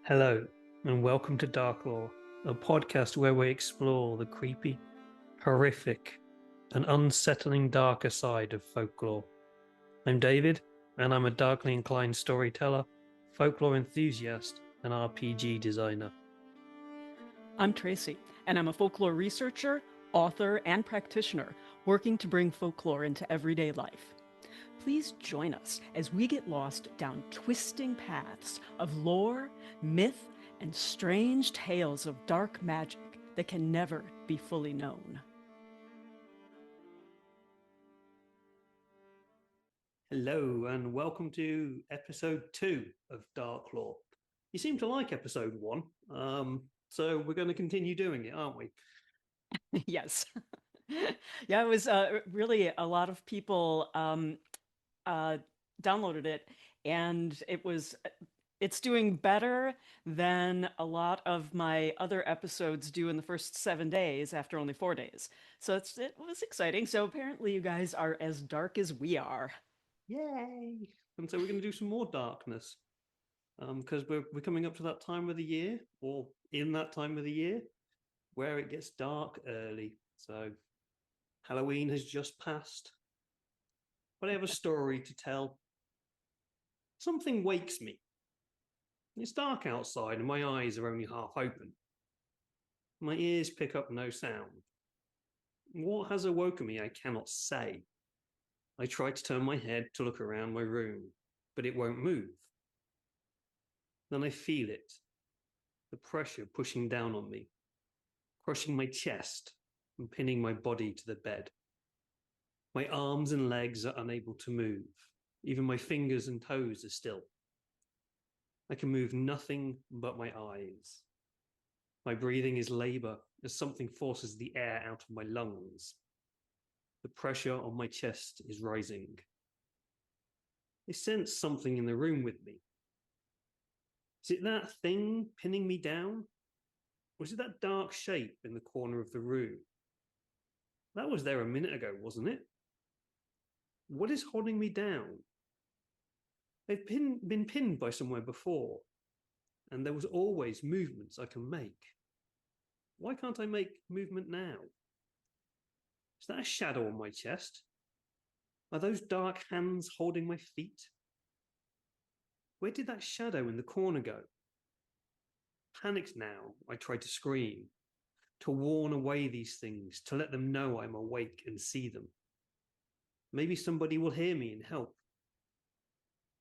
Hello, and welcome to Darklore, a podcast where we explore the creepy, horrific, and unsettling darker side of folklore. I'm David, and I'm a darkly inclined storyteller, folklore enthusiast, and RPG designer. I'm Tracy, and I'm a folklore researcher, author, and practitioner working to bring folklore into everyday life. Please join us as we get lost down twisting paths of lore, myth, and strange tales of dark magic that can never be fully known. Hello, and welcome to episode 2 of Darklore. You seem to like episode 1, so we're going to continue doing it, aren't we? Yes. Yeah, it was really a lot of people downloaded it, and it's doing better than a lot of my other episodes do in the first 7 days after only 4 days. So it was exciting. So apparently you guys are as dark as we are. Yay! And so we're going to do some more darkness. Because we're coming up to that time of the year, or in that time of the year, where it gets dark early. So Halloween has just passed, but I have a story to tell. Something wakes me. It's dark outside, and my eyes are only half open. My ears pick up no sound. What has awoken me, I cannot say. I try to turn my head to look around my room, but it won't move. Then I feel it, the pressure pushing down on me, crushing my chest and pinning my body to the bed. My arms and legs are unable to move. Even my fingers and toes are still. I can move nothing but my eyes. My breathing is labor as something forces the air out of my lungs. The pressure on my chest is rising. I sense something in the room with me. Is it that thing pinning me down? Or is it that dark shape in the corner of the room? That was there a minute ago, wasn't it? What is holding me down? They've been pinned by somewhere before, and there was always movements I can make. Why can't I make movement now? Is that a shadow on my chest? Are those dark hands holding my feet? Where did that shadow in the corner go? Panicked now, I try to scream, to warn away these things, to let them know I'm awake and see them. Maybe somebody will hear me and help.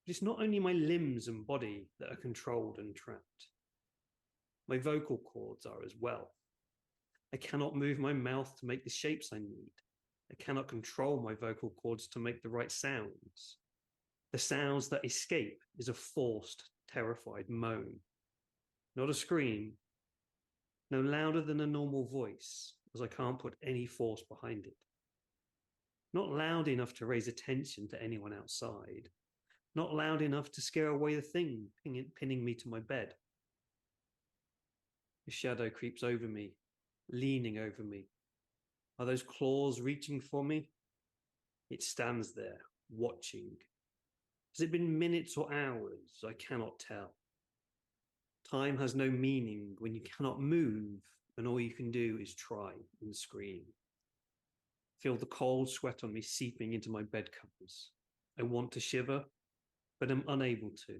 But it's not only my limbs and body that are controlled and trapped. My vocal cords are as well. I cannot move my mouth to make the shapes I need. I cannot control my vocal cords to make the right sounds. The sounds that escape is a forced, terrified moan. Not a scream, no louder than a normal voice, as I can't put any force behind it. Not loud enough to raise attention to anyone outside. Not loud enough to scare away the thing pinning me to my bed. The shadow creeps over me, leaning over me. Are those claws reaching for me? It stands there, watching. Has it been minutes or hours? I cannot tell. Time has no meaning when you cannot move and all you can do is try and scream. Feel the cold sweat on me seeping into my bed covers. I want to shiver, but am unable to.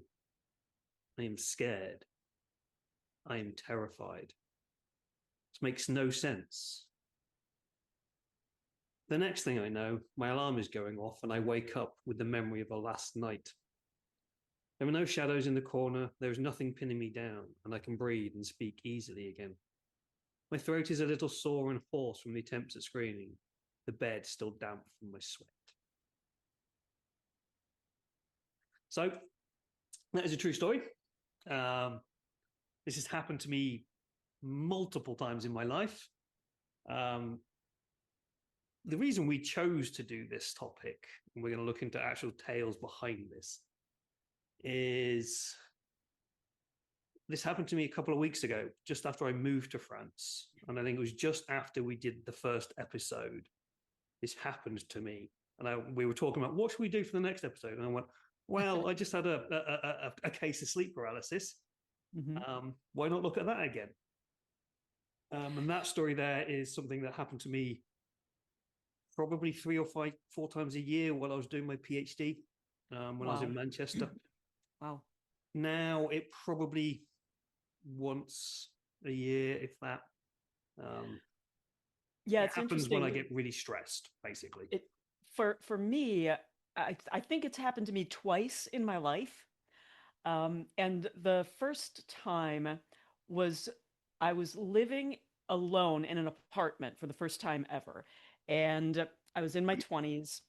I am scared. I am terrified. This makes no sense. The next thing I know, my alarm is going off and I wake up with the memory of a last night. There are no shadows in the corner, there is nothing pinning me down, and I can breathe and speak easily again. My throat is a little sore and hoarse from the attempts at screaming, the bed still damp from my sweat. So, that is a true story. This has happened to me multiple times in my life. The reason we chose to do this topic, and we're going to look into actual tales behind this, is this happened to me a couple of weeks ago, just after I moved to France. And I think it was just after we did the first episode. This happened to me. And we were talking about what should we do for the next episode? And I went, well, I just had a case of sleep paralysis. Hmm. Why not look at that again? And that story there is something that happened to me probably 3 or 4 times a year while I was doing my PhD when I was in Wow. Manchester. Wow. Now it probably once a year, if that. Um, Yeah, it it's happens when I interesting. get really stressed, basically. It for me, I think it's happened to me twice in my life. And the first time was I was living alone in an apartment for the first time ever. And I was in my 20s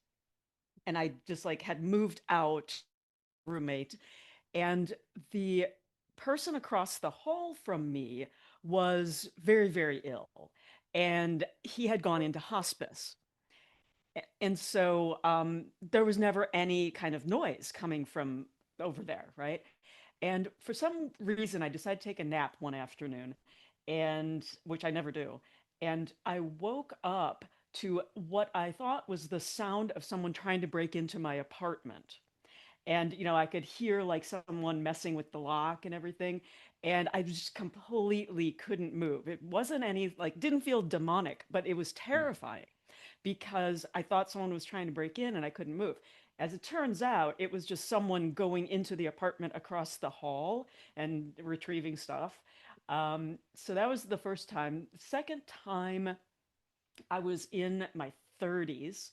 and I just like had moved out, roommate, and the person across the hall from me was very, very ill. And he had gone into hospice. And so there was never any kind of noise coming from over there, right? And for some reason, I decided to take a nap one afternoon, and which I never do. And I woke up to what I thought was the sound of someone trying to break into my apartment. And I could hear like someone messing with the lock and everything, and I just completely couldn't move. It wasn't any like didn't feel demonic, but it was terrifying because I thought someone was trying to break in and I couldn't move. As it turns out, it was just someone going into the apartment across the hall and retrieving stuff. So that was the first time. The second time, I was in my 30s,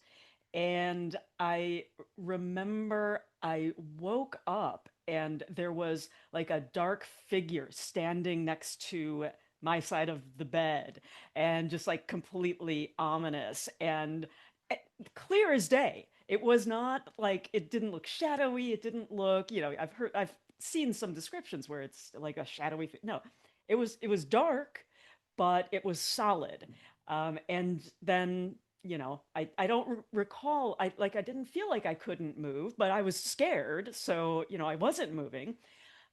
and I remember I woke up and there was like a dark figure standing next to my side of the bed, and just like completely ominous and eh, clear as day. It was not like, it didn't look shadowy. It didn't look, I've seen some descriptions where it's like a shadowy. No, it was dark, but it was solid. And then I don't recall. I didn't feel like I couldn't move, but I was scared, so I wasn't moving.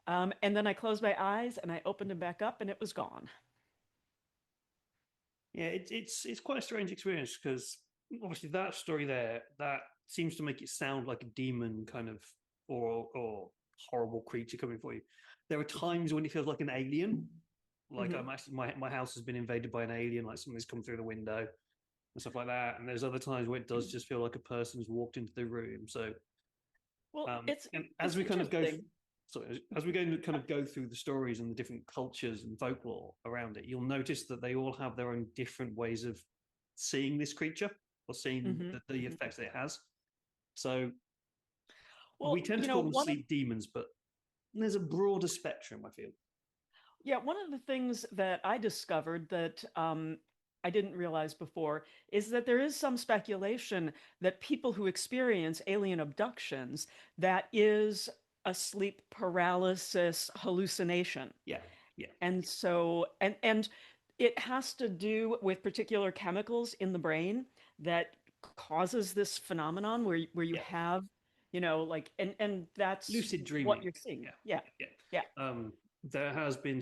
And then I closed my eyes and I opened them back up, and it was gone. Yeah, it's quite a strange experience because obviously that story there that seems to make it sound like a demon kind of or horrible creature coming for you. There are times when it feels like an alien, like Hmm. I'm actually my house has been invaded by an alien, like something's come through the window and stuff like that. And there's other times where it does just feel like a person's walked into the room. So Well, it's and as it's we kind of go, interesting. sorry, as we go to kind of go through the stories and the different cultures and folklore around it, you'll notice that they all have their own different ways of seeing this creature or seeing Hmm. the Hmm. effects that it has. So we Well, tend to call them sleep demons, but there's a broader spectrum, I feel. one of the things that I discovered that I didn't realize before is that there is some speculation that people who experience alien abductions, that is a sleep paralysis hallucination. Yeah, yeah, And so, and it has to do with particular chemicals in the brain that causes this phenomenon where you yeah. have, like, and that's Lucid what dreaming. you're seeing. Yeah, Yeah. yeah, Yeah. yeah. There has been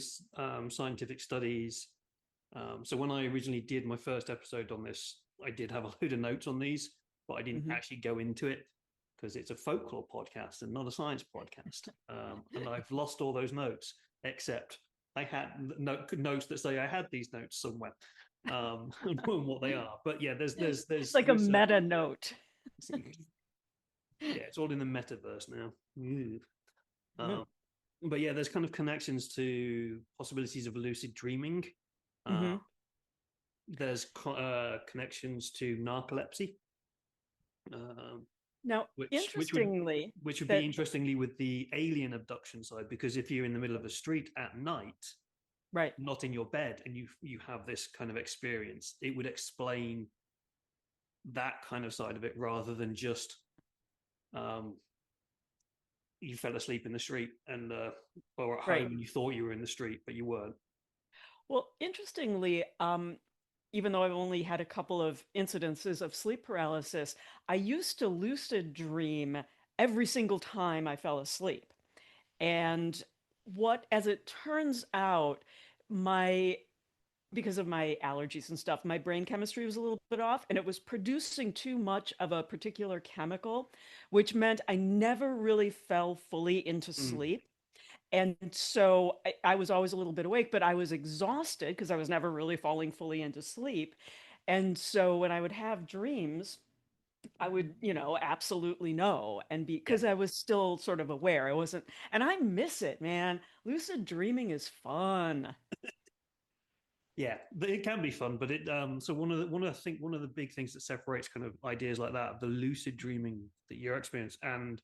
scientific studies. So when I originally did my first episode on this, I did have a load of notes on these, but I didn't Hmm. actually go into it because it's a folklore podcast and not a science podcast. And I've lost all those notes, except I had notes that say I had these notes somewhere, and what they are. But yeah, It's like a research. meta note. Yeah, it's all in the metaverse now. Um, but yeah, there's kind of connections to possibilities of lucid dreaming. Uh, Hmm. there's connections to narcolepsy, um, Now, which which would interestingly, which would be that interestingly with the alien abduction side, because if you're in the middle of a street at night, right. not in your bed, and you have this kind of experience, it would explain that kind of side of it rather than just um, you fell asleep in the street and or at home Right. and you thought you were in the street but you weren't. Well, interestingly, even though I've only had a couple of incidences of sleep paralysis, I used to lucid dream every single time I fell asleep. And as it turns out, my because of my allergies and stuff, my brain chemistry was a little bit off, and it was producing too much of a particular chemical, which meant I never really fell fully into Mm. sleep. And so I was always a little bit awake, but I was exhausted because I was never really falling fully into sleep. And so when I would have dreams, I would, absolutely know and be Yeah. because I was still sort of aware. I wasn't, and I miss it, man. Lucid dreaming is fun. Yeah, but it can be fun. But it so one of the big things that separates kind of ideas like that, the lucid dreaming that you're experiencing, and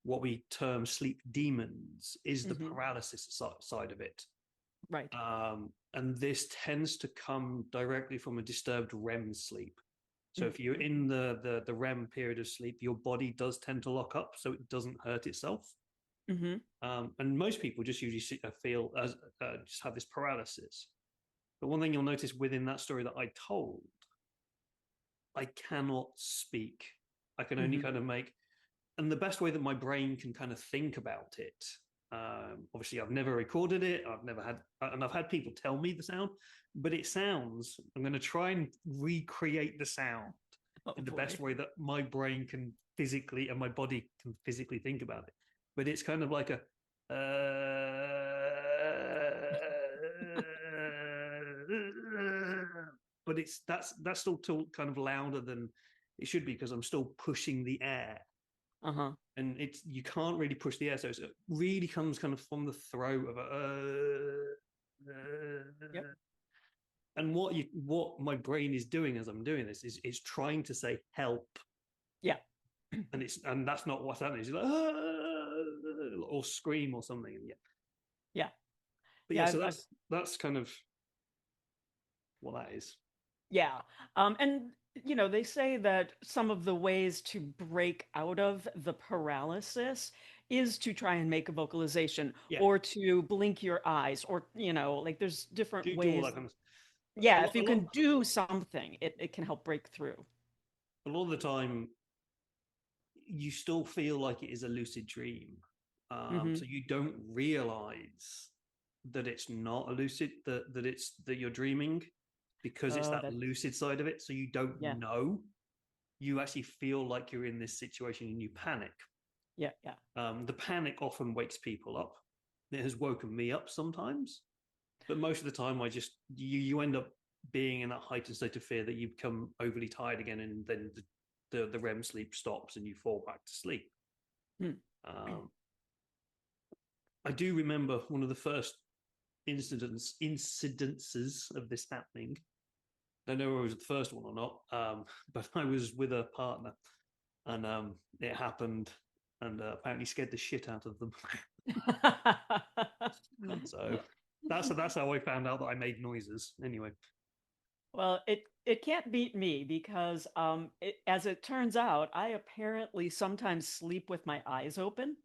what we term sleep demons, is the Hmm. paralysis side of it. Right. And this tends to come directly from a disturbed REM sleep. So if you're Hmm. in the REM period of sleep, your body does tend to lock up, so it doesn't hurt itself. Hmm. And most people just usually feel as just have this paralysis. But one thing you'll notice within that story that I told, I cannot speak. I can only Hmm. kind of make, and the best way that my brain can kind of think about it. Obviously, I've never recorded it. I've never had, and I've had people tell me the sound, but it sounds. I'm going to try and recreate the sound Oh in the best boy. way that my brain can physically and my body can physically think about it. But it's kind of like a. But it's that's still kind of louder than it should be because I'm still pushing the air, Uh-huh. and it's you can't really push the air, so it really comes kind of from the throat of Yep. and what my brain is doing as I'm doing this is trying to say help, Yeah. and that's not what's happening. It's like or scream or something, and yeah, Yeah. but yeah, Yeah. so I've that's kind of what that is. Yeah. And they say that some of the ways to break out of the paralysis is to try and make a vocalization Yeah, or to blink your eyes or, like there's different do all ways. that kind of Yeah, if you can do something, it can help break through. a lot of the time you still feel like it is a lucid dream. Hmm. So you don't realize that it's not a lucid, that it's that you're dreaming because it's Oh, that that, lucid side of it. So you don't yeah, know. You actually feel like you're in this situation and you panic. yeah, yeah. The panic often wakes people up. It has woken me up sometimes, but most of the time, you end up being in that heightened state of fear that you become overly tired again, and then the REM sleep stops and you fall back to sleep. Hmm. Um, I do remember one of the first incidences of this happening. I don't know if it was the first one or not, but I was with a partner, and it happened, and apparently scared the shit out of them. So that's how I found out that I made noises. Anyway, Well, it can't beat me because as it turns out, I apparently sometimes sleep with my eyes open.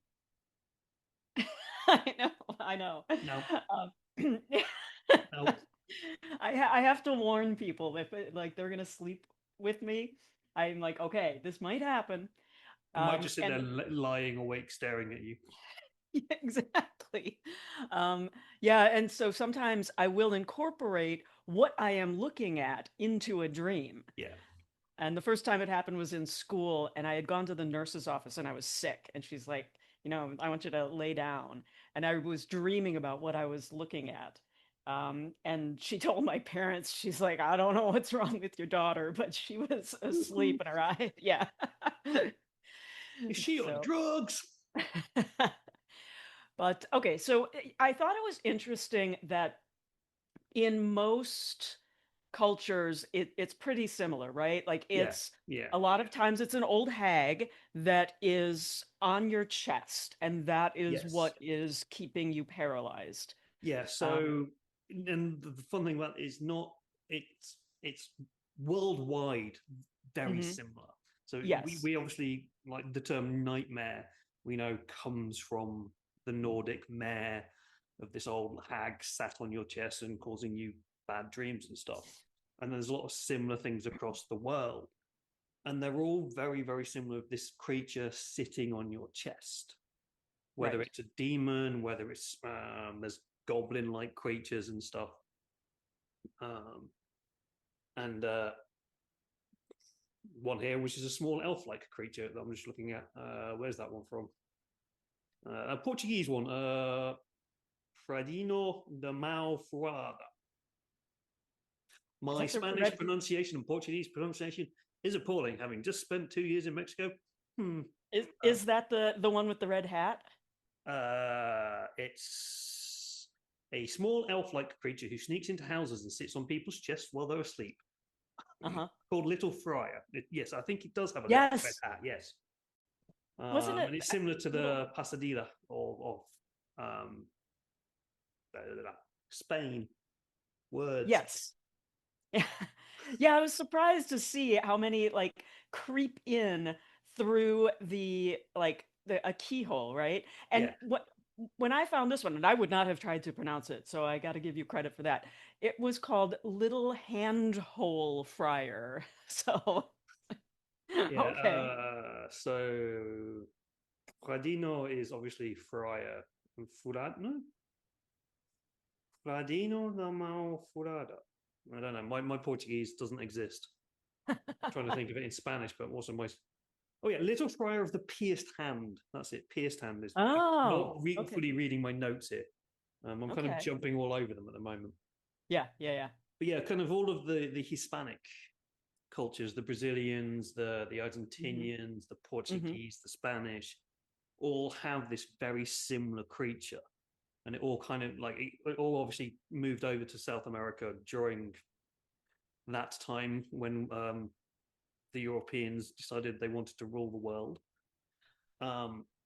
I know, I know. no, Um, no, I have to warn people if like they're gonna sleep with me. I'm like, okay, this might happen. I might just sit there And lying awake, staring at you. yeah, exactly. Um, yeah, and so sometimes I will incorporate what I am looking at into a dream. Yeah. And the first time it happened was in school, and I had gone to the nurse's office and I was sick. And she's like, I want you to lay down. And I was dreaming about what I was looking at. And she told my parents, she's like, I don't know what's wrong with your daughter, but she was asleep in her eye. Yeah. Is she on So, drugs? but okay. So I thought it was interesting that in most cultures it's pretty similar, right? Like Yeah, it's yeah, a lot of times it's an old hag that is on your chest and that is yes, what is keeping you paralyzed. yeah. um So, and the fun thing about it is not it's worldwide very mhm. similar. So Yes. we obviously like the term nightmare. We know comes from the Nordic mare of this old hag sat on your chest and causing you bad dreams and stuff. And there's a lot of similar things across the world, and they're all very very similar. Of this creature sitting on your chest, whether Right. it's a demon, whether it's there's goblin like creatures and stuff. Um, and one here, which is a small elf like creature that I'm just looking at. Where's that one from? A Portuguese one, Fradino de Malfurada. My Spanish pronunciation and Portuguese pronunciation is appalling, having just spent 2 years in Mexico. Is that the one with the red hat? It's a small elf-like creature who sneaks into houses and sits on people's chests while they're asleep. Called Little Friar. Yes, I think it does have a red hat. Yes. Wasn't it? And it's similar to the Pasadilla of Spain. Words. Yes. Yeah, I was surprised to see how many like creep in through the a keyhole, right? And when I found this one, and I would not have tried to pronounce it, so I got to give you credit for that. It was called Little Handhole Friar. So okay. So Fradino is obviously friar. Furado? Fradino da Malfurada. I don't know. My Portuguese doesn't exist. I'm trying to think of it in Spanish, but also my. Oh yeah, Little Friar of the Pierced Hand. That's it. Pierced Hand is not fully reading my notes here. I'm kind of jumping all over them at the moment. Yeah. But yeah, kind of all of the Hispanic cultures, the Brazilians, the Argentinians, the Portuguese, the Spanish, all have this very similar creature. And it all kind of it all obviously moved over to South America during that time when the Europeans decided they wanted to rule the world.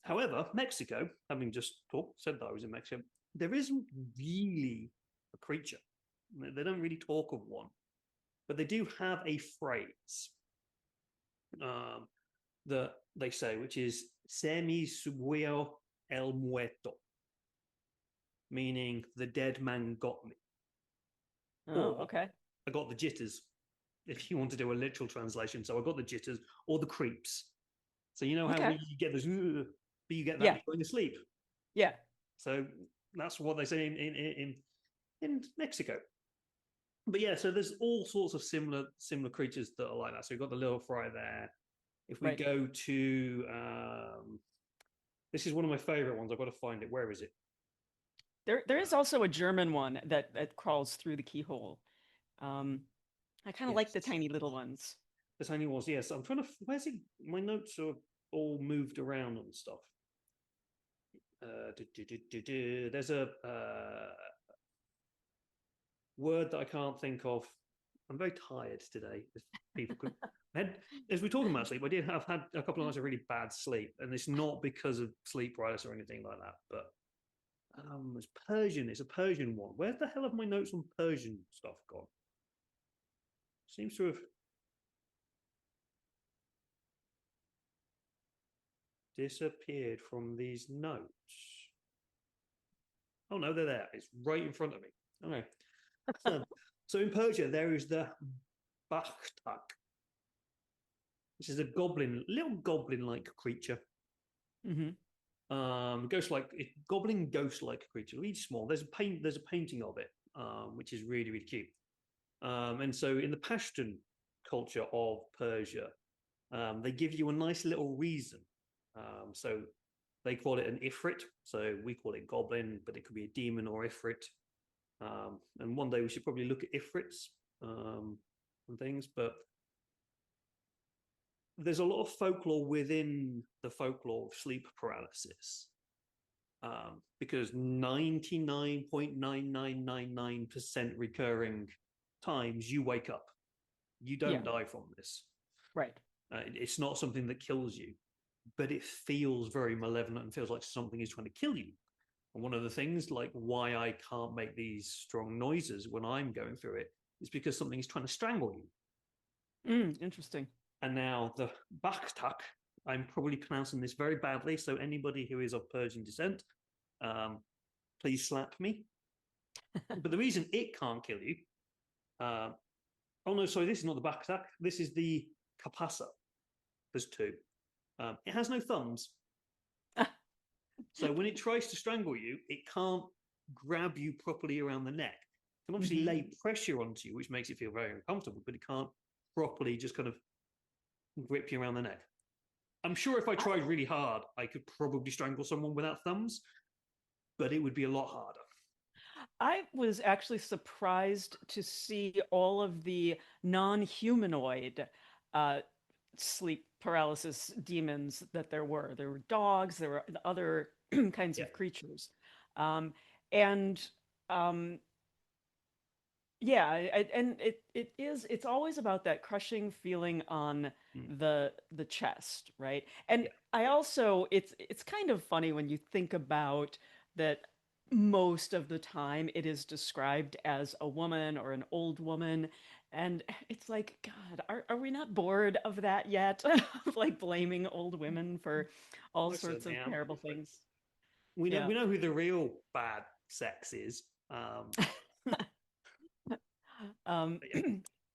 However, Mexico, having just said that I was in Mexico, there isn't really a creature. They don't really talk of one, but they do have a phrase that they say, which is "Se me subió el muerto," meaning the dead man got me. Okay. I got the jitters, if you want to do a literal translation. So I got the jitters or the creeps. So you know how we get those, but you get that going to sleep. Yeah. So that's what they say in Mexico. But yeah, so there's all sorts of similar creatures that are like that. So you've got the Little Fry there. If we go to, this is one of my favorite ones. I've got to find it. Where is it? There is also a German one that crawls through the keyhole. I kind of like the tiny little ones. The tiny ones, yes. I'm trying to. Where's it? My notes are all moved around and stuff. There's a word that I can't think of. I'm very tired today. People could. As we're talking about sleep, I did have had a couple of nights of really bad sleep, and it's not because of sleep paralysis or anything like that. But it's Persian. It's a Persian one. Where the hell have my notes on Persian stuff gone? Seems to have disappeared from these notes. Oh no, they're there. It's right in front of me. Okay. So in Persia, there is the Bakhtak, which is a little goblin-like creature. Goblin ghost-like creature, really small. There's a painting of it, which is really, really cute. And so in the Pashtun culture of Persia, they give you a nice little reason. So they call it an ifrit. So we call it goblin, but it could be a demon or ifrit. And one day we should probably look at ifrits and things. But there's a lot of folklore within the folklore of sleep paralysis. Because 99.9999% recurring times you wake up. You don't die from this. Right. It's not something that kills you, but it feels very malevolent and feels like something is trying to kill you. And one of the things, like why I can't make these strong noises when I'm going through it, is because something is trying to strangle you. Interesting. And now the Bakhtak, I'm probably pronouncing this very badly, so anybody who is of Persian descent, please slap me. But the reason it can't kill you, oh no, sorry, this is not the Bakhtak. This is the Kapasa. There's two. It has no thumbs. So when it tries to strangle you, it can't grab you properly around the neck. It can obviously lay pressure onto you, which makes it feel very uncomfortable, but it can't properly just kind of grip you around the neck. I'm sure if I tried really hard, I could probably strangle someone without thumbs, but it would be a lot harder. I was actually surprised to see all of the non-humanoid uh, sleep paralysis demons that there were. There were dogs, there were other kinds Yeah. of creatures. Um, and um, yeah, and it's always about that crushing feeling on Mm. the chest, right? And Yeah. I also it's kind of funny when you think about that most of the time it is described as a woman or an old woman. And it's like, God, are we not bored of that yet? Of like blaming old women for all I sorts certainly of am. terrible things. We Yeah. know who the real bad sex is. Um, But yeah,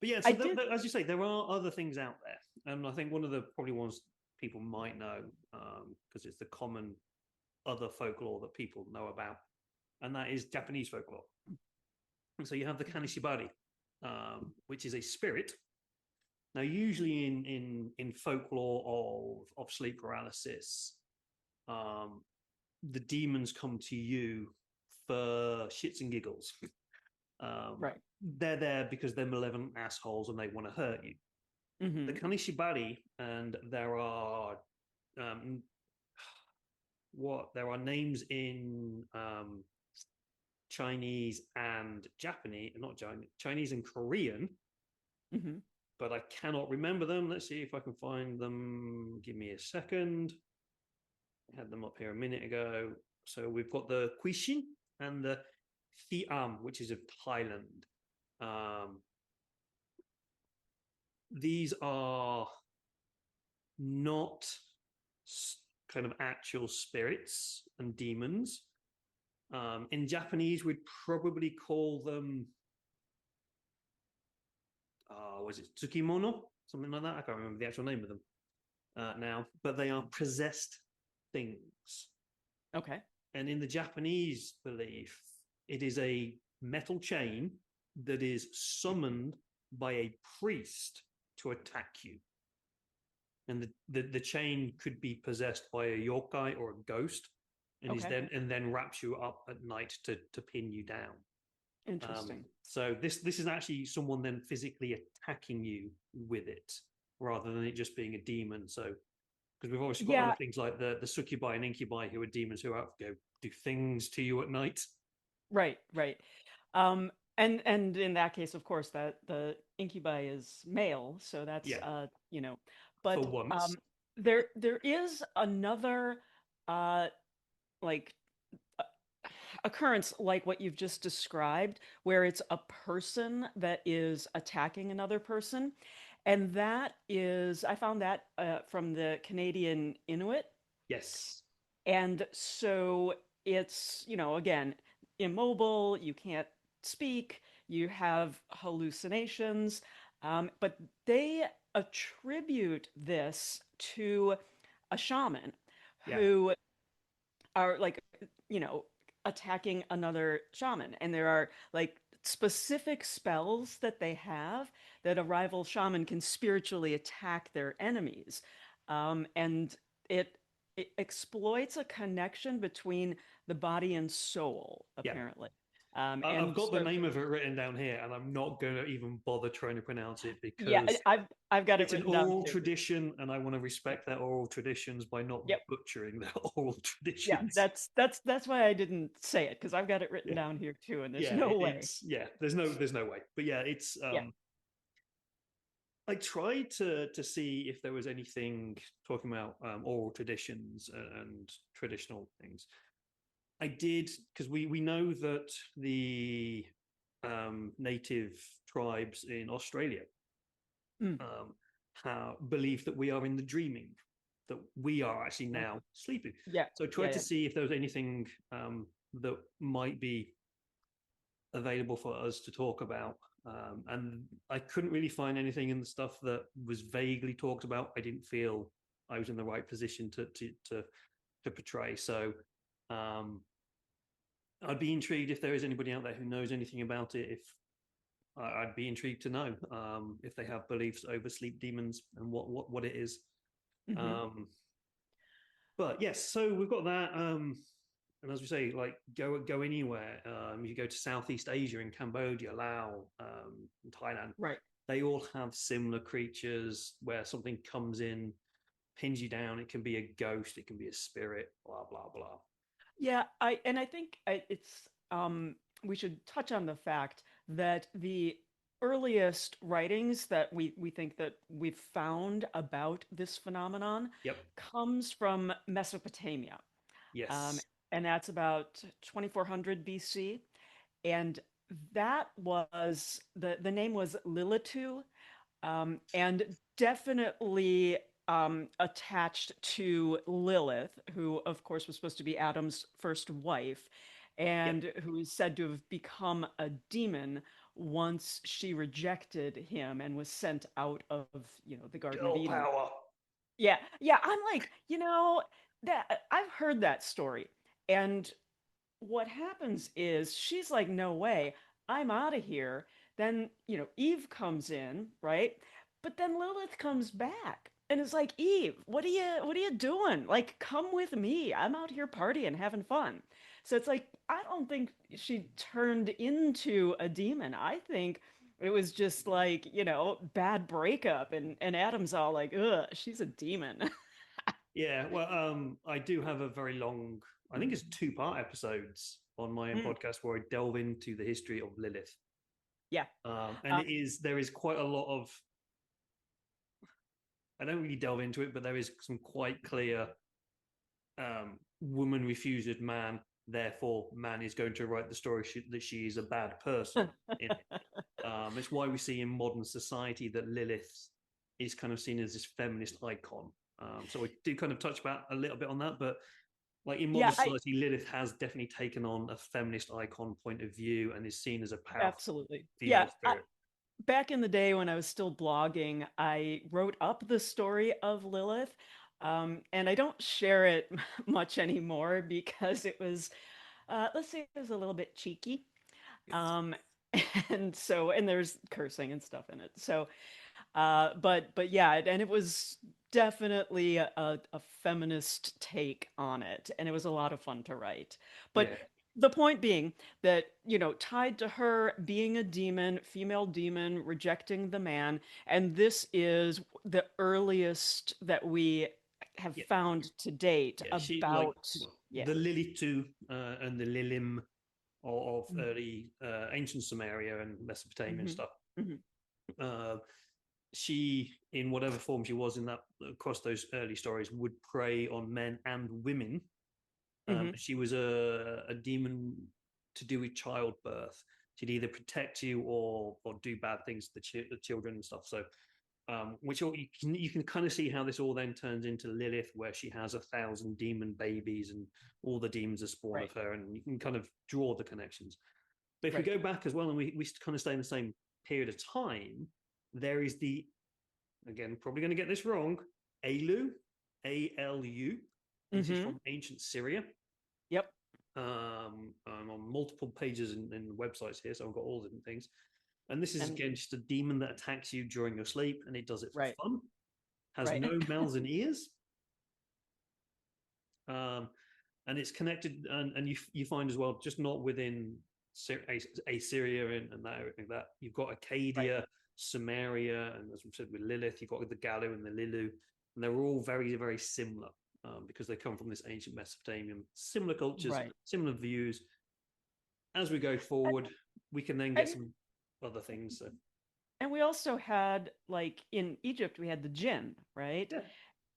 but yeah. I So did. as you say, there are other things out there, and I think one of the probably ones people might know because it's the common other folklore that people know about, and that is Japanese folklore. And so you have the kanishibari, which is a spirit. Now, usually in folklore of sleep paralysis, um, the demons come to you for shits and giggles. Um, Right. they're there because they're malevolent assholes and they want to hurt you. The Hmm. kanishibari, and there are um, there are names in Chinese and Japanese, not Chinese and Korean, Hmm. but I cannot remember them. Let's see if I can find them. Give me a second. I had them up here a minute ago. So we've got the Quishin and the Thiam, which is of Thailand. Um, these are not kind of actual spirits and demons. In Japanese, we'd probably call them, was it Tsukimono? Something like that. I can't remember the actual name of them now, but they are possessed things. Okay. And in the Japanese belief, it is a metal chain that is summoned by a priest to attack you. And the chain could be possessed by a yokai or a ghost, and is Okay. then wraps you up at night to pin you down. Interesting. So this is actually someone then physically attacking you with it, rather than it just being a demon. So because we've obviously got other Yeah, things like the succubi and incubi who are demons who out go do things to you at night. right, right. And in that case, of course, that the incubi is male, so that's Yeah, for but once. there is another uh like uh, occurrence like what you've just described, where it's a person that is attacking another person. And that is, I found that from the Canadian Inuit. Yes. And so it's, again, immobile, you can't speak, you have hallucinations, but they attribute this to a shaman Yeah. who are like, you know, attacking another shaman. And there are like specific spells that they have that a rival shaman can spiritually attack their enemies. And it it exploits a connection between the body and soul, Yeah. apparently. I've And got the so, name of it written down here, and I'm not going to even bother trying to pronounce it yeah, because I've got it it's an written down oral too. tradition, and I want to respect their oral traditions by not Yep. butchering their oral Yeah, traditions. that's why I didn't say it because I've got it written Yeah, down here too, and there's yeah, no way. it's yeah. There's no way, but yeah, it's. Yeah. I tried to see if there was anything talking about oral traditions and traditional things. I did because we know that the native tribes in Australia Mm. believe that we are in the dreaming, that we are actually now sleeping. Yeah. So I Yeah. tried to Yeah. see if there was anything that might be available for us to talk about. And I couldn't really find anything in the stuff that was vaguely talked about. I didn't feel I was in the right position to portray. So um, I'd be intrigued if there is anybody out there who knows anything about it. If I'd be intrigued to know if they have beliefs over sleep demons and what it is. Hmm. But yes, so we've got that. And as we say, like go anywhere. You go to Southeast Asia in Cambodia, Laos, Thailand. Right. They all have similar creatures where something comes in, pins you down. It can be a ghost, it can be a spirit, blah blah blah. Yeah, I think it's we should touch on the fact that the earliest writings that we think that we've found about this phenomenon Yep. comes from Mesopotamia. Um, Yes. and that's about 2400 BC. And that was the name was Lilitu, and definitely attached to Lilith, who, of course, was supposed to be Adam's first wife, Yep. and who is said to have become a demon once she rejected him and was sent out of, the Garden of Girl Eden. power. Yeah, yeah, I'm like, that I've heard that story. And what happens is she's like, no way, I'm out of here. Then, Eve comes in, right? But then Lilith comes back and is like, Eve, what are you doing? Like, come with me. I'm out here partying, having fun. So it's like, I don't think she turned into a demon. I think it was just like, bad breakup, and Adam's all like, ugh, she's a demon. Yeah, well, I do have a very long, I think it's two-part episodes on my own Mm, podcast where I delve into the history of Lilith. yeah. And Uh, there is quite a lot of, I don't really delve into it, but there is some quite clear woman refused man, therefore man is going to write the story that she is a bad person in it. It's why we see in modern society that Lilith is kind of seen as this feminist icon. So we do kind of touch about a little bit on that, but like in modern yeah, I society, Lilith has definitely taken on a feminist icon point of view and is seen as a powerful absolutely. Yeah, female spirit. back in the day when I was still blogging, I wrote up the story of Lilith, and I don't share it much anymore because it was, let's say, it was a little bit cheeky. Um, and there's cursing and stuff in it. So, but yeah, and it was definitely a feminist take on it, and it was a lot of fun to write. But Yeah, the point being that, tied to her being a demon, female demon, rejecting the man, and this is the earliest that we have yeah, found to date yeah. She like about, well, yeah. the Lilitu and the Lilim of Mhm. early ancient Sumeria and Mesopotamian Mhm. stuff. Mhm. Uh, she, in whatever form she was in that across those early stories, would prey on men and women. Mhm. She was a demon to do with childbirth. She'd either protect you or do bad things to the children and stuff. So, which all, you can kind of see how this all then turns into Lilith, where she has 1,000 demon babies and all the demons are spawn of Right. her, and you can kind of draw the connections. But if we Right. go back as well, and we kind of stay in the same period of time, there is the, again, probably going to get this wrong, Alu, ALU. This is Mhm. from ancient Syria. Yep. I'm on multiple pages in websites here, so I've got all different things. And this is And again just a demon that attacks you during your sleep, and it does it for right. fun. Has Right. no mouths and ears, um, and it's connected. And you find as well, just not within Assyria and that you've got Right. Acadia, Samaria, and as we said with Lilith, you've got the Galu and the Lilu, and they're all very very similar because they come from this ancient Mesopotamian, similar cultures, Right. similar views. As we go forward, we can then get And some other things. So and we also had, like, in Egypt we had the jinn, right? yeah,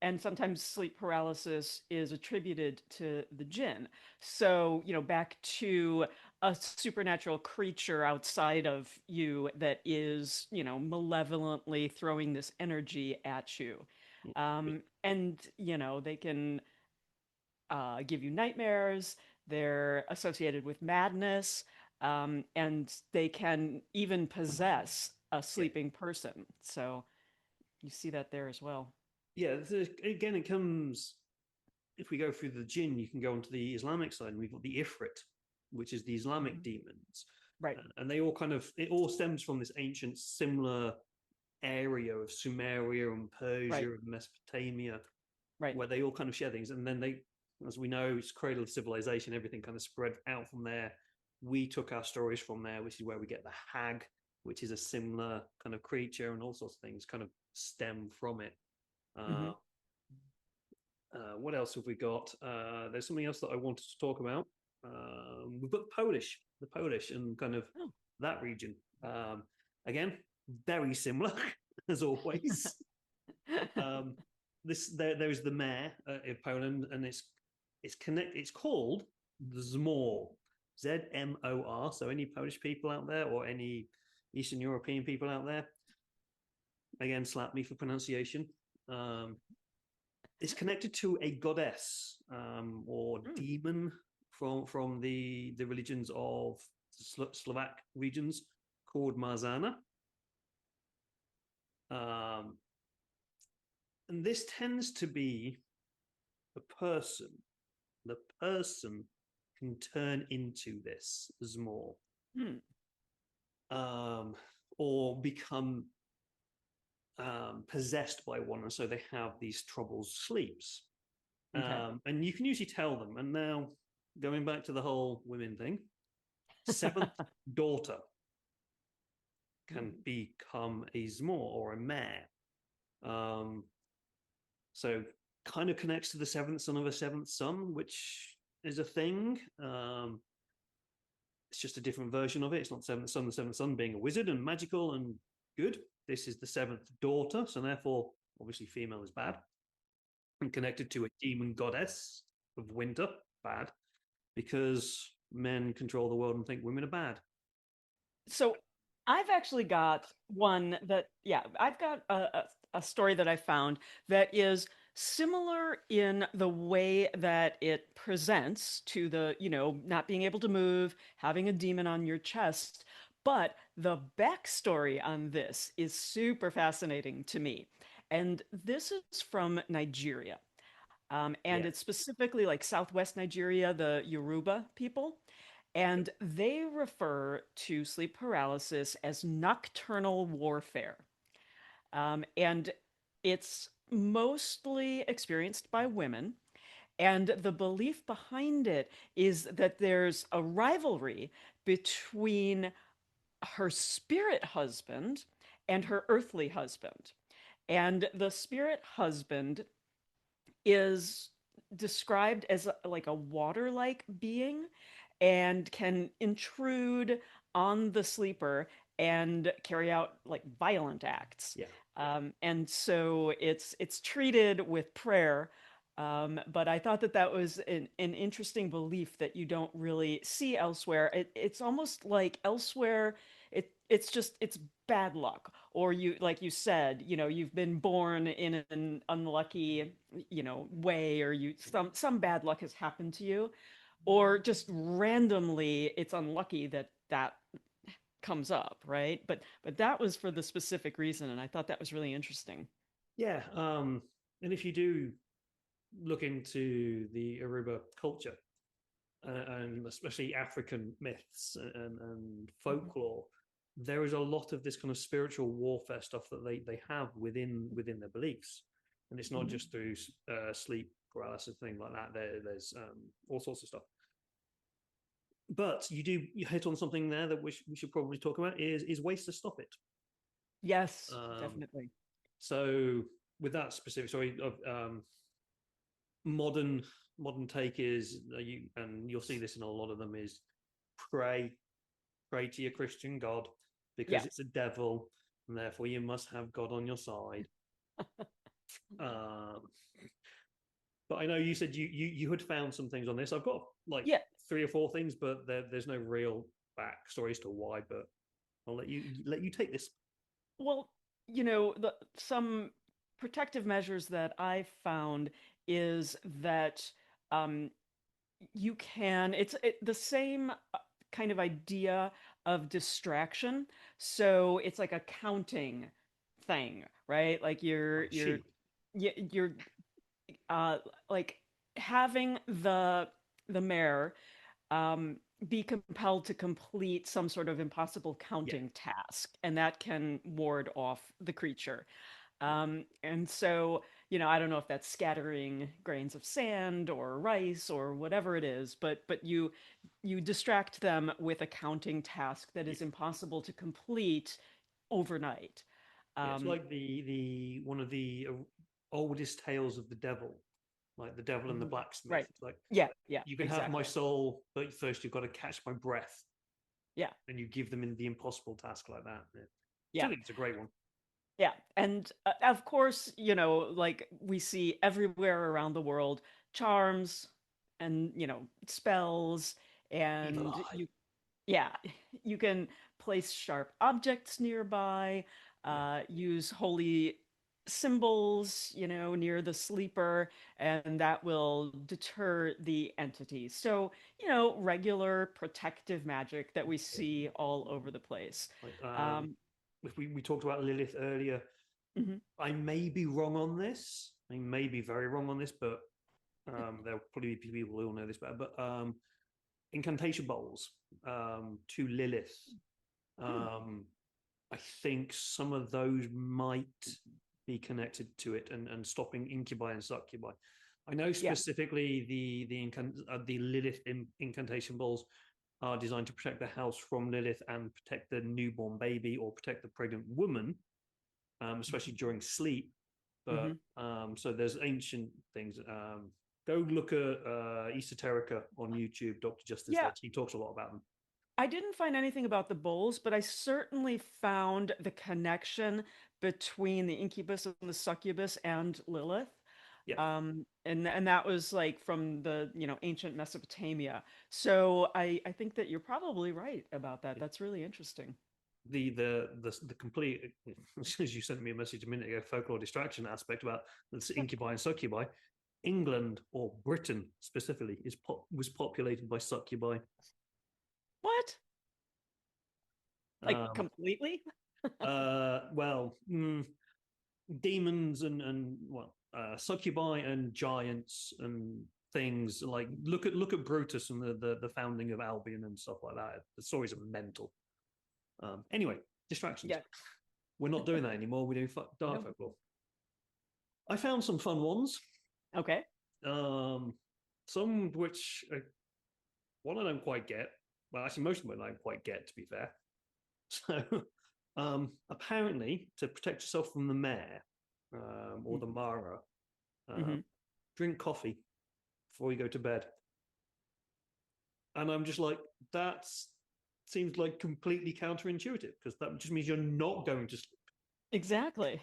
And sometimes sleep paralysis is attributed to the jinn. So, back to a supernatural creature outside of you that is, malevolently throwing this energy at you. And, they can give you nightmares. They're associated with madness, and they can even possess a yeah, sleeping person. So you see that there as well. yeah. Again, it comes. If we go through the jinn, you can go onto the Islamic side, and we've got the Ifrit, which is the Islamic Mhm. demons, Right. and they all kind of it all stems from this ancient similar area of Sumeria and Persia Right. and Mesopotamia. Right. where they all kind of share things, and then they, as we know, it's cradle of civilization. Everything kind of spread out from there. We took our stories from there, which is where we get the hag, which is a similar kind of creature, and all sorts of things kind of stem from it. Mm-hmm. What else have we got? There's something else that I wanted to talk about. We've got the Polish, and kind of Oh. that region. Again, very similar as always. There is the mayor of Poland, and it's called the Zmor, ZMOR. So any Polish people out there, or any Eastern European people out there, again, slap me for pronunciation. It's connected to a goddess or Mm. demon from the religions of Slovak regions called Marzana. And this tends to be a person. The person can turn into this Zmor, Mm. or become possessed by one, and so they have these troubled sleeps. Okay. And you can usually tell them. And now, going back to the whole women thing, seventh daughter can become a Zmor or a mare. So kind of connects to the seventh son of a seventh son, which is a thing. It's just a different version of it. It's not the seventh son being a wizard and magical and good. This is the seventh daughter, so therefore, obviously, female is bad. And connected to a demon goddess of winter, bad, because men control the world and think women are bad. So I've actually got one that, yeah, I've got a story that I found that is similar in the way that it presents to the, not being able to move, having a demon on your chest. But the backstory on this is super fascinating to me. And this is from Nigeria. And Yeah, it's specifically like Southwest Nigeria, the Yoruba people. And they refer to sleep paralysis as nocturnal warfare. And it's mostly experienced by women. And the belief behind it is that there's a rivalry between her spirit husband and her earthly husband. And the spirit husband is described as like a water-like being and can intrude on the sleeper and carry out like violent acts. yeah. And so it's treated with prayer. But I thought that that was an interesting belief that you don't really see elsewhere. It's almost like elsewhere, it's bad luck, or you, like you said, you've been born in an unlucky, way, or some bad luck has happened to you, or just randomly it's unlucky that that comes up, right? But that was for the specific reason, and I thought that was really interesting. Yeah. And if you do look into the Aruba culture, and especially African myths and Mhm. folklore, there is a lot of this kind of spiritual warfare stuff that they have within their beliefs, and it's not Mhm. just through sleep paralysis, thing like that. There's all sorts of stuff. But you hit on something there that we should probably talk about is ways to stop it. Yes, Um, definitely. so with that specific story of modern take is and you'll see this in a lot of them, is pray to your Christian God, Yeah. because it's a devil, and therefore you must have God on your side. Um, but I know you said you had found some things on this. I've got like Yeah. 3 or 4 things, but there's no real backstory as to why. But I'll let you take this. Well, some protective measures that I found is that um, the same kind of idea of distraction. So it's like a counting thing, right? Like Like sheep. you're uh like having the mayor um be compelled to complete some sort of impossible Yeah, counting task, and that can ward off the creature. And so, I don't know if that's scattering grains of sand or rice or whatever it is, but you distract them with a counting task that Yeah, is impossible to complete overnight. yeah, it's Um, like the one of the oldest tales of the devil, like the devil and the mhm. blacksmith. Right. It's like Yeah, yeah, you can have my exactly. soul, but first you've got to catch my breath, Yeah, and you give them in the impossible task like that. Yeah. yeah. Still think it's a great one. Yeah, and of course, like we see everywhere around the world, charms and, spells, Evil and eye. yeah, you can place sharp objects nearby, Yeah. use holy symbols, near the sleeper, and that will deter the entity. So, regular protective magic that we see all over the place. Like Um, if we talked about Lilith earlier, mhm. I may be wrong on this. I may be very wrong on this, but there'll probably be people who will know this better. But incantation bowls to Lilith. Hmm. Um, I think some of those might be connected to it and stopping incubi and succubi. I know Yeah. specifically the Lilith incantation bowls are designed to protect the house from Lilith and protect the newborn baby or protect the pregnant woman, especially during sleep. But Hmm. so there's ancient things. Go look at Esoterica on YouTube. Dr. Justice Yeah, does. He talks a lot about them. I didn't find anything about the bowls, but I certainly found the connection between the incubus and the succubus and Lilith. Yeah, And that was like from the, ancient Mesopotamia. So I think that you're probably right about that. That's really interesting. the complete as you sent me a message a minute ago, folklore distraction aspect about the incubi and succubi. England or Britain specifically was populated by succubi. What? Like Um, completely? well, demons and well, succubi and giants and things like look at Brutus and the founding of Albion and stuff like that. The stories are mental. Anyway, distractions. Yeah. We're not doing that anymore. We're doing dark No. folklore. I found some fun ones. Okay. Um, some which one I don't quite get. Well, actually, most of them I don't quite get. To be fair, so apparently to protect yourself from the mayor or the Mara, Mm-hmm. drink coffee before you go to bed. And I'm just like, that seems like completely counterintuitive because that just means you're not going to sleep. Exactly.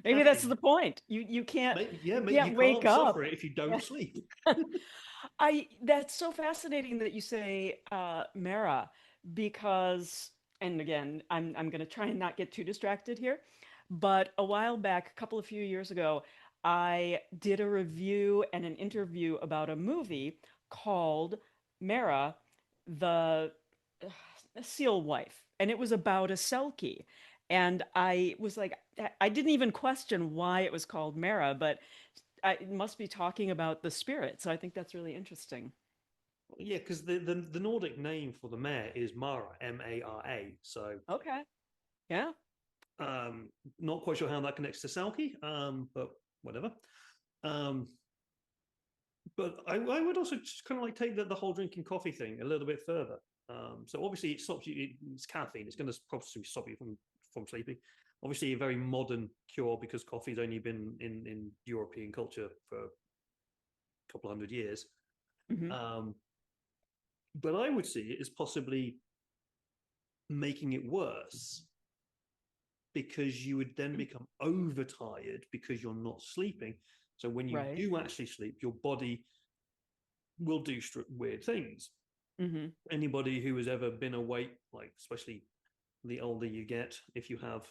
Maybe that's Caffeine, the point. You can't mate, yeah, you mate, you can't wake can't up. suffer it if you don't sleep. I That's so fascinating that you say Mara, because, and again, I'm gonna try and not get too distracted here, but a while back, a couple of few years ago, I did a review and an interview about a movie called Mara, the Seal Wife, and it was about a Selkie. And I was like, I didn't even question why it was called Mara, but it must be talking about the spirit. So I think that's really interesting. Yeah, because the Nordic name for the mare is Mara, Mara. So Okay. Yeah. um, not quite sure how that connects to Selkie, but whatever. Um, but I would also just kind of like take the whole drinking coffee thing a little bit further. So obviously it stops you. It's caffeine. It's going to probably stop you from sleeping. Obviously, a very modern cure because coffee's only been in European culture for a couple hundred years. Hmm. Um, but I would see it as possibly making it worse because you would then become overtired because you're not sleeping. So when you Right. do actually sleep, your body will do weird things. Hmm. Anybody who has ever been awake, like especially the older you get, if you have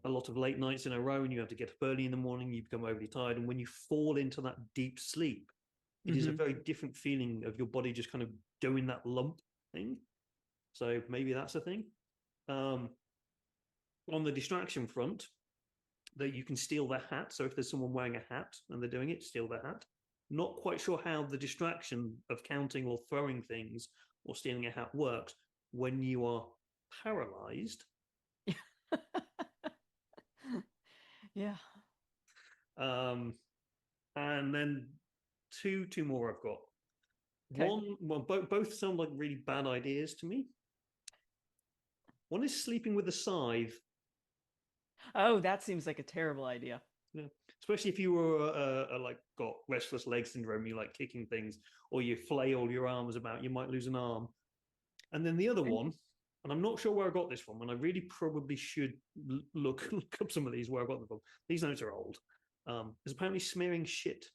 a lot of late nights in a row and you have to get up early in the morning, you become overly tired. And when you fall into that deep sleep, it is a Hmm. very different feeling of your body just kind of doing that lump thing. So maybe that's a thing. Um, on the distraction front, that you can steal their hat. So if there's someone wearing a hat and they're doing it, steal their hat. Not quite sure how the distraction of counting or throwing things or stealing a hat works when you are paralyzed. Yeah. Um, and then two more I've got. Okay. One, well, both sound like really bad ideas to me. One is sleeping with a scythe. Oh, that seems like a terrible idea. Yeah. Especially if you were like got restless leg syndrome, you like kicking things, or you flail your arms about, you might lose an arm. And then the other Okay. one, and I'm not sure where I got this from, and I really probably should look up some of these where I got them from. These notes are old. Is apparently smearing shit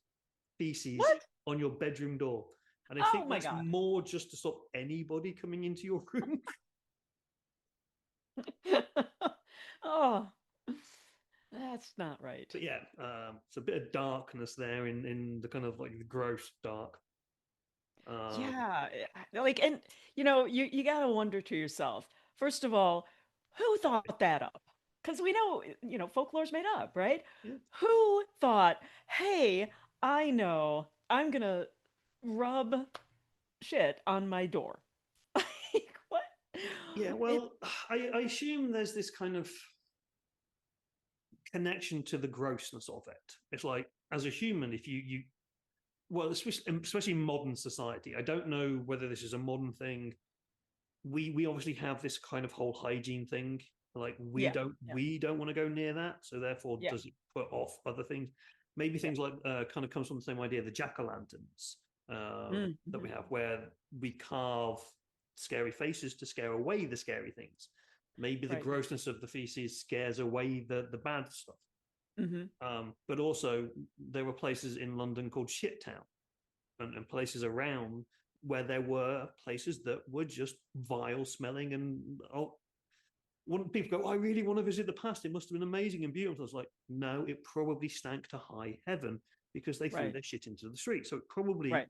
feces What? on your bedroom door, and I Oh think my that's God. more just to stop anybody coming into your room. Oh, that's not right. But yeah, it's a bit of darkness there in the kind of like the gross dark. Um, Yeah, like, and you gotta wonder to yourself, first of all, who thought that up? Because we know, folklore's made up, right? yeah, Who thought, hey, I know, I'm gonna rub shit on my door? Like, what? yeah. It, Well, I assume there's this kind of connection to the grossness of it. It's like as a human, if you well, especially in modern society, I don't know whether this is a modern thing. We obviously have this kind of whole hygiene thing. Like we yeah, don't yeah, we don't want to go near that, so therefore yeah, does it put off other things? Maybe yeah. things like kind of comes from the same idea, the jack-o'-lanterns that we Mm-hmm. have, where we carve scary faces to scare away the scary things. Maybe the Right. grossness of the feces scares away the bad stuff. Mm-hmm. But also, there were places in London called Shit Town, and places around where there were places that were just vile smelling. And people go, "I really want to visit the past. It must have been amazing and beautiful." I was like, no, it probably stank to high heaven because they threw Right. their shit into the street. So it probably, Right.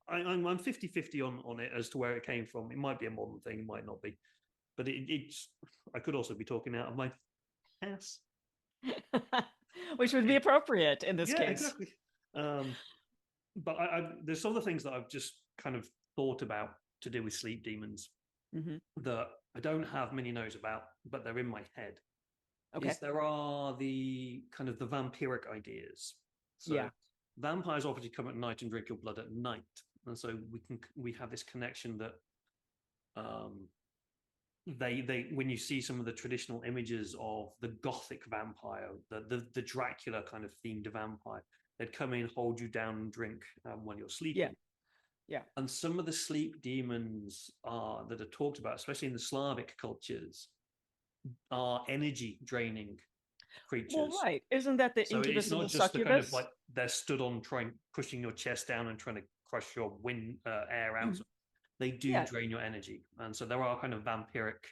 I'm 50-50 on it as to where it came from. It might be a modern thing, it might not be. But it's, I could also be talking out of my ass. Which would be appropriate in this Yeah, case. exactly. Um, but there's other things that I've just kind of thought about to do with sleep demons Hmm. that I don't have many notes about, but they're in my head. Okay. Is there are the kind of the vampiric ideas. So Yeah. vampires obviously come at night and drink your blood at night, and so we have this connection that um, they when you see some of the traditional images of the gothic vampire, the Dracula kind of themed vampire, they'd come in, hold you down, and drink when you're Yeah. sleeping. Yeah. And some of the sleep demons that are talked about, especially in the Slavic cultures, are energy draining Well, creatures. right. Isn't that the So it's incubus and not the just the kind of succubus? like they're stood on trying pushing your chest down and trying to crush your wind air out. Mhm. They do Yeah. drain your energy, and so there are kind of vampiric,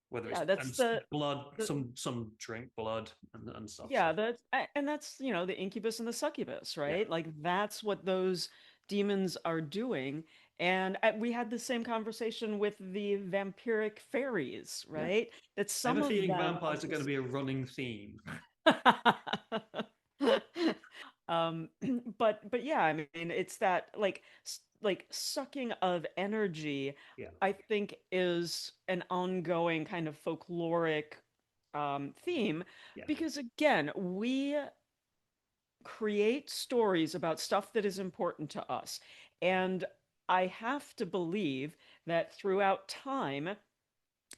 whether it's Yeah. That's and the, blood, the some drink blood and stuff. So yeah, and that's, the incubus and the succubus, yeah, right? Like that's what those demons are doing. And we had the same conversation with the vampiric fairies, yeah. right? That I have some a of feeling them are vampires are going to just be a running theme. um but yeah, I mean, it's that like like sucking of energy, Yeah, I think, is an ongoing kind of folkloric theme, yeah, because again, we create stories about stuff that is important to us. And I have to believe that throughout time,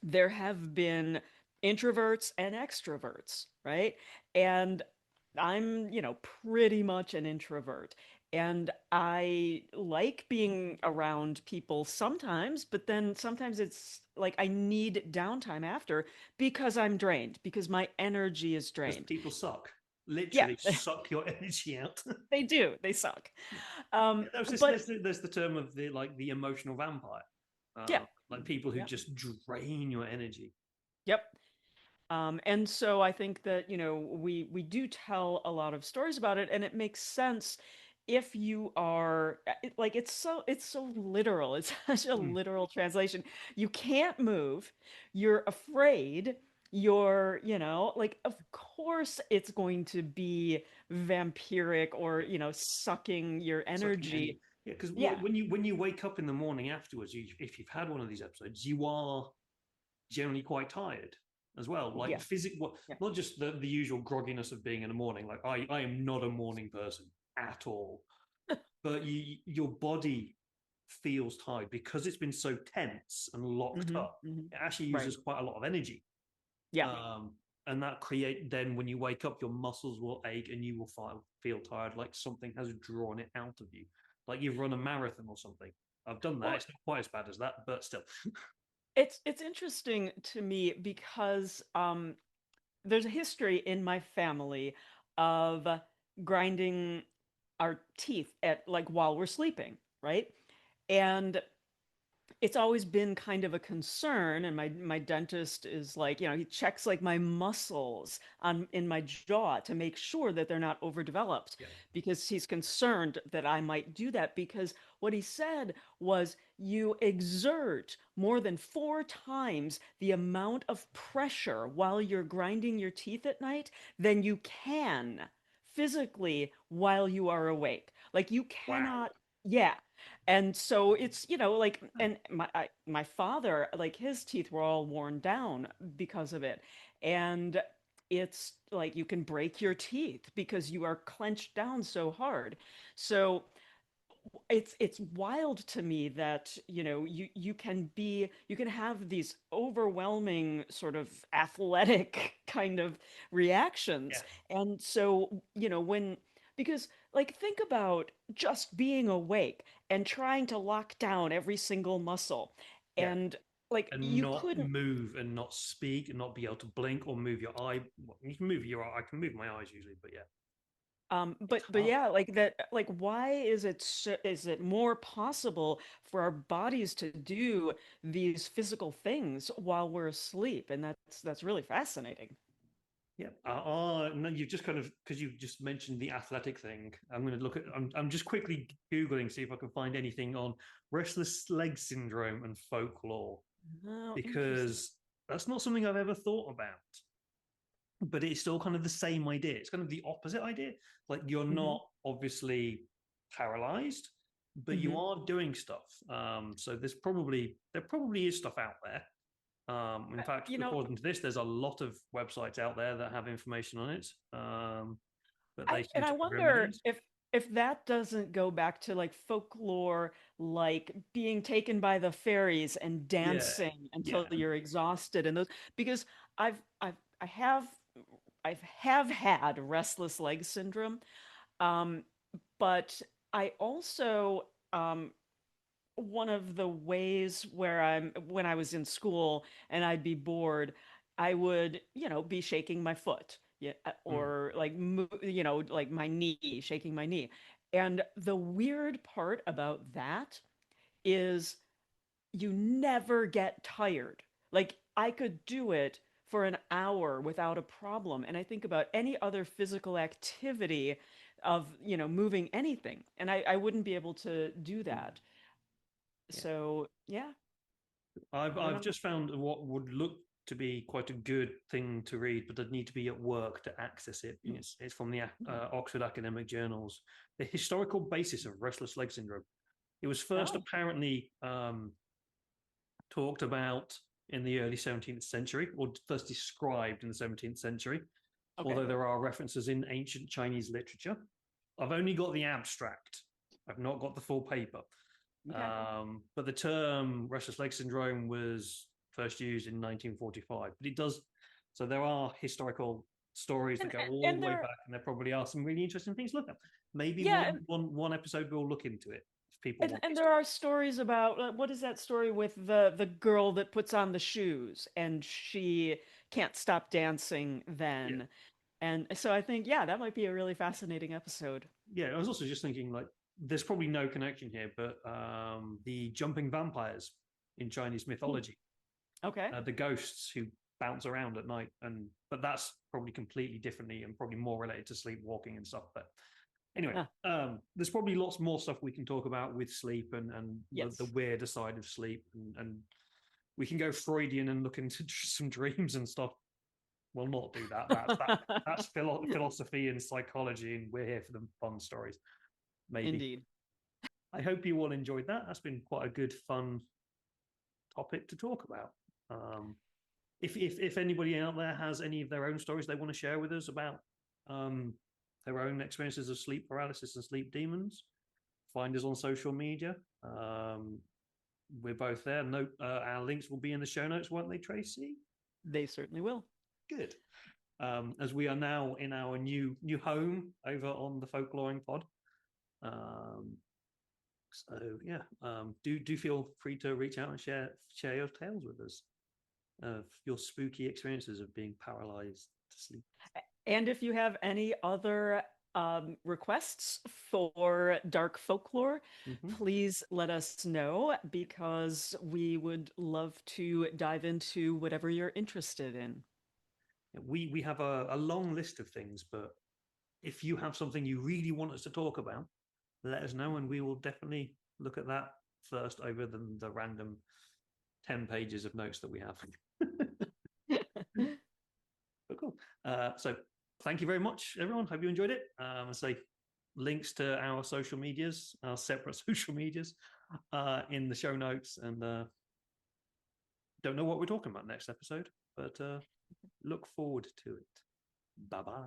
there have been introverts and extroverts, right? And I'm, pretty much an introvert. And I like being around people sometimes, but then sometimes it's like I need downtime after because I'm drained, because my energy is because drained. people suck. Yeah, Literally suck your energy out. they do. They suck. Yeah, But there's the term of the like the emotional vampire, yeah, like people who yeah, just drain your energy. yep. And so I think that, we do tell a lot of stories about it, and it makes sense if you are like, it's so literal. It's such a Mm, literal translation. You can't move, you're afraid, you're, like, of course it's going to be vampiric or, sucking your sucking your energy. energy. Yeah, because Yeah. when you wake up in the morning afterwards, if you've had one of these episodes, you are generally quite tired. as well. Like Yeah. physical, Yeah. not just the usual grogginess of being in the morning. Like I am not a morning person at all, but your body feels tired because it's been so tense and locked Hmm. up. Hmm. It actually Right. uses quite a lot of energy. Yeah. Um, and that create then when you wake up, your muscles will ache and you will feel tired, like something has drawn it out of you, like you've run a marathon or something. I've done that. Well, It's not quite as bad as that, but still. it's interesting to me because there's a history in my family of grinding our teeth at like while we're sleeping, right? And it's always been kind of a concern, and my dentist is like, he checks like my muscles on in my jaw to make sure that they're not overdeveloped, Yeah, because he's concerned that I might do that, because what he said was you exert more than 4 times the amount of pressure while you're grinding your teeth at night than you can physically while you are awake. Like you wow. cannot, yeah. And so it's, like, and my father, like his teeth were all worn down because of it. And it's like you can break your teeth because you are clenched down so hard. So it's wild to me that you can have these overwhelming sort of athletic kind of reactions. Yeah, And so when, because like think about just being awake and trying to lock down every single muscle, yeah, and like and you not couldn't. move and not speak and not be able to blink or move your eye. Well, you can move your eye. I can move my eyes usually, but yeah, it's But hard. yeah, like that, like why is it is it more possible for our bodies to do these physical things while we're asleep? And that's really fascinating. Yeah. No, you've just kind of because you just mentioned the athletic thing. I'm going to look at. I'm just quickly googling see if I can find anything on restless leg syndrome and folklore Oh, interesting. because that's not something I've ever thought about. But it's still kind of the same idea. It's kind of the opposite idea. Like you're Hmm. not obviously paralyzed, but you Hmm. are doing stuff. So there probably is stuff out there. In fact, You know, according to this, there's a lot of websites out there that have information on it, but they seem I to be wonder remedies. if that doesn't go back to like folklore, like being taken by the fairies and Yeah, dancing yeah, until you're exhausted, and those, because I have had restless leg syndrome, um, but I also, one of the ways where when I was in school and I'd be bored, I would, be shaking my foot, yeah, mm, or like, like my knee, shaking my knee. And the weird part about that is you never get tired. Like I could do it for an hour without a problem. And I think about any other physical activity of, moving anything, and I wouldn't be able to do mm, that. yeah. So yeah, I don't I've know. just found what would look to be quite a good thing to read, but I'd need to be at work to access it. It's from the Hmm. Oxford Academic Journals. The historical basis of restless leg syndrome. It was first Oh, apparently talked about in the early 17th century, or first described in the 17th century, okay. although there are references in ancient Chinese literature. I've only got the abstract, I've not got the full paper. Okay. But the term restless leg syndrome was first used in 1945. But it does, so there are historical stories that And go all and the way there, back, and there probably are some really interesting things to look at. Maybe yeah, one episode we'll look into it if people want and this. there are stories about, what is that story with the girl that puts on the shoes and she can't stop dancing Yeah. then. And so I think, yeah, that might be a really fascinating episode. Yeah, I was also just thinking like there's probably no connection here, but the jumping vampires in Chinese Hmm. mythology, Okay. the ghosts who bounce around at night, and but that's probably completely differently and probably more related to sleepwalking and stuff. But anyway, Ah, there's probably lots more stuff we can talk about with sleep and the yes. weirder side of sleep, and we can go Freudian and look into some dreams and stuff. We'll not do that. That's philosophy and psychology, and we're here for the fun stories. Maybe. Indeed. I hope you all enjoyed that. That's been quite a good, fun topic to talk about. if anybody out there has any of their own stories they want to share with us about their own experiences of sleep paralysis and sleep demons, find us on social media. We're both there. Our links will be in the show notes, won't they, Tracy? They certainly will. Good. As we are now in our new home over on the Folkloring Pod. So yeah, do feel free to reach out and share your tales with us of your spooky experiences of being paralyzed to sleep. And if you have any other requests for dark folklore, please let us know, because we would love to dive into whatever you're interested in. We have a long list of things, but if you have something you really want us to talk about, let us know, and we will definitely look at that first over the random 10 pages of notes that we have. But cool. So thank you very much, everyone. Hope you enjoyed it. I say links to our social medias, our separate social medias, in the show notes. And don't know what we're talking about next episode, but look forward to it. Bye-bye.